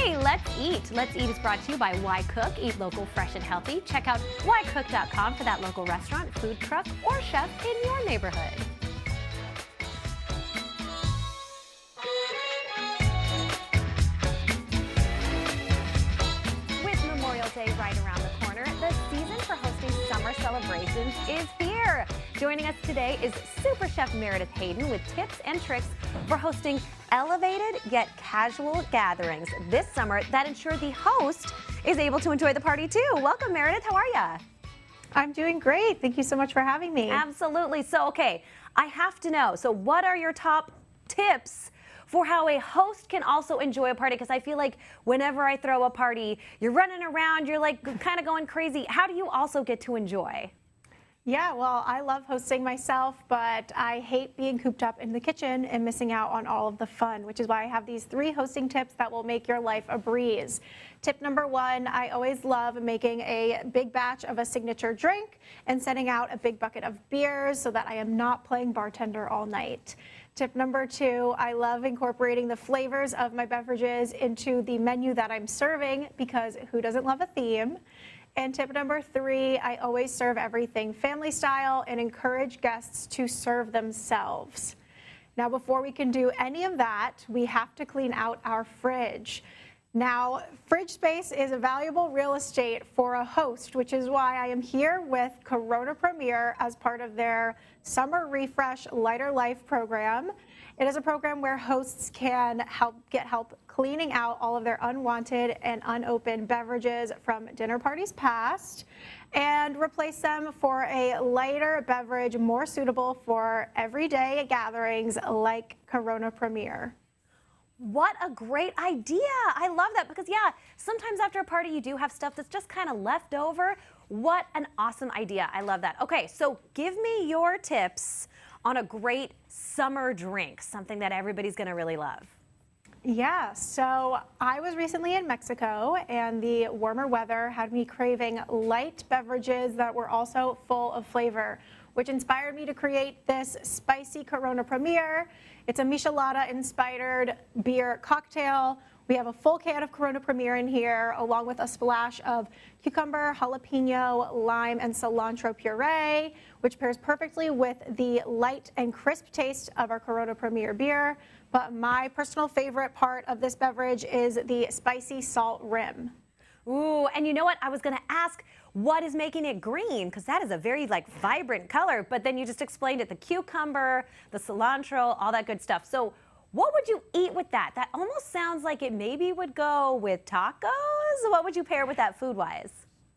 Hey, let's eat. Let's Eat is brought to you by Why Cook. Eat local, fresh, and healthy. Check out whycook.com for that local restaurant, food truck, or chef in your neighborhood. With Memorial Day right around the corner, the season for hosting summer celebrations is here. Joining us today is Super Chef Meredith Hayden with tips and tricks for hosting elevated yet casual gatherings this summer that ensure the host is able to enjoy the party too. Welcome, Meredith. How are you? I'm doing great. Thank you so much for having me. Absolutely. So, okay, I have to know. So what are your top tips for how a host can also enjoy a party? Because I feel like whenever I throw a party, you're running around, you're like kind of going crazy. How do you also get to enjoy? Yeah, well, I love hosting myself, but I hate being cooped up in the kitchen and missing out on all of the fun, which is why I have these 3 hosting tips that will make your life a breeze. Tip number 1, I always love making a big batch of a signature drink and setting out a big bucket of beers so that I am not playing bartender all night. Tip number 2, I love incorporating the flavors of my beverages into the menu that I'm serving because who doesn't love a theme? And tip number 3, I always serve everything family style and encourage guests to serve themselves. Now, before we can do any of that, we have to clean out our fridge. Now, fridge space is a valuable real estate for a host, which is why I am here with Corona Premier as part of their Summer Refresh Lighter Life program. It is a program where hosts can get help cleaning out all of their unwanted and unopened beverages from dinner parties past and replace them for a lighter beverage more suitable for everyday gatherings like Corona Premier. What a great idea. I love that because, yeah, sometimes after a party you do have stuff that's just kind of left over. What an awesome idea. I love that. Okay, so give me your tips on a great summer drink, something that everybody's going to really love. Yeah, so I was recently in Mexico and the warmer weather had me craving light beverages that were also full of flavor, which inspired me to create this spicy Corona Premier. It's a michelada-inspired beer cocktail. We have a full can of Corona Premier in here, along with a splash of cucumber, jalapeno, lime, and cilantro puree, which pairs perfectly with the light and crisp taste of our Corona Premier beer. But my personal favorite part of this beverage is the spicy salt rim. Ooh, and you know what? I was going to ask, what is making it green? Because that is a very vibrant color, but then you just explained it, the cucumber, the cilantro, all that good stuff. So what would you eat with that? That almost sounds like it maybe would go with tacos. What would you pair with that food-wise?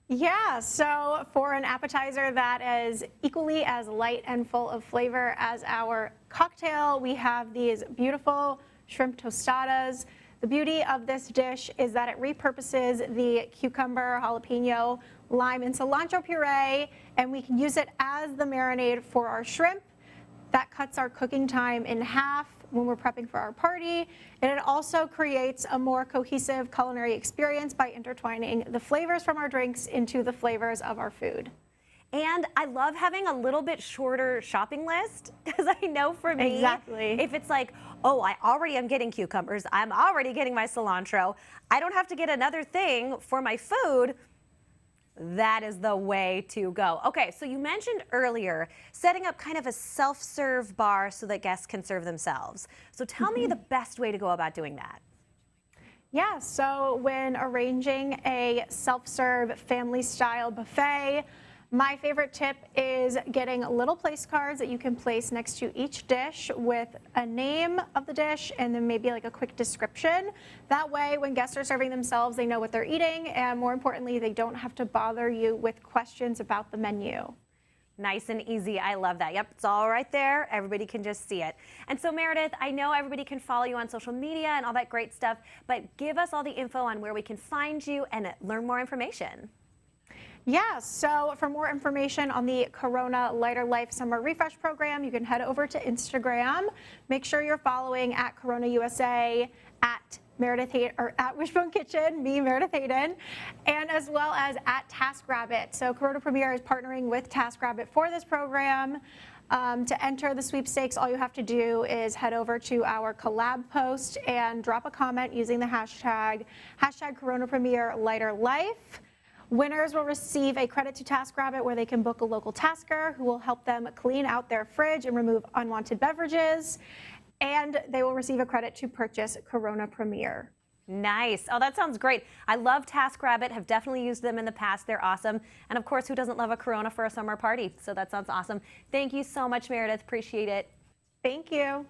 Yeah, so for an appetizer that is equally as light and full of flavor as our cocktail, we have these beautiful shrimp tostadas. The beauty of this dish is that it repurposes the cucumber, jalapeno, lime, and cilantro puree, and we can use it as the marinade for our shrimp. That cuts our cooking time in half when we're prepping for our party, and it also creates a more cohesive culinary experience by intertwining the flavors from our drinks into the flavors of our food. And I love having a little bit shorter shopping list because I know for me, if it's like, oh, I already am getting cucumbers, I'm already getting my cilantro, I don't have to get another thing for my food. That is the way to go. Okay, so you mentioned earlier setting up kind of a self-serve bar so that guests can serve themselves. So tell me the best way to go about doing that. Yeah, so when arranging a self-serve family-style buffet, my favorite tip is getting little place cards that you can place next to each dish with a name of the dish and then maybe like a quick description. That way, when guests are serving themselves, they know what they're eating, and more importantly, they don't have to bother you with questions about the menu. Nice and easy. I love that. Yep, it's all right there. Everybody can just see it. And so, Meredith, I know everybody can follow you on social media and all that great stuff, but give us all the info on where we can find you and learn more information. Yeah, so for more information on the Corona Lighter Life Summer Refresh Program, you can head over to Instagram. Make sure you're following at Corona USA, at Meredith Hayden, or at Wishbone Kitchen, me, Meredith Hayden, and as well as at TaskRabbit. So Corona Premier is partnering with TaskRabbit for this program. To enter the sweepstakes, all you have to do is head over to our collab post and drop a comment using the hashtag Corona Premier Lighter Life. Winners will receive a credit to TaskRabbit where they can book a local tasker who will help them clean out their fridge and remove unwanted beverages. And they will receive a credit to purchase Corona Premier. Nice. Oh, that sounds great. I love TaskRabbit, have definitely used them in the past. They're awesome. And of course, who doesn't love a Corona for a summer party? So that sounds awesome. Thank you so much, Meredith. Appreciate it. Thank you.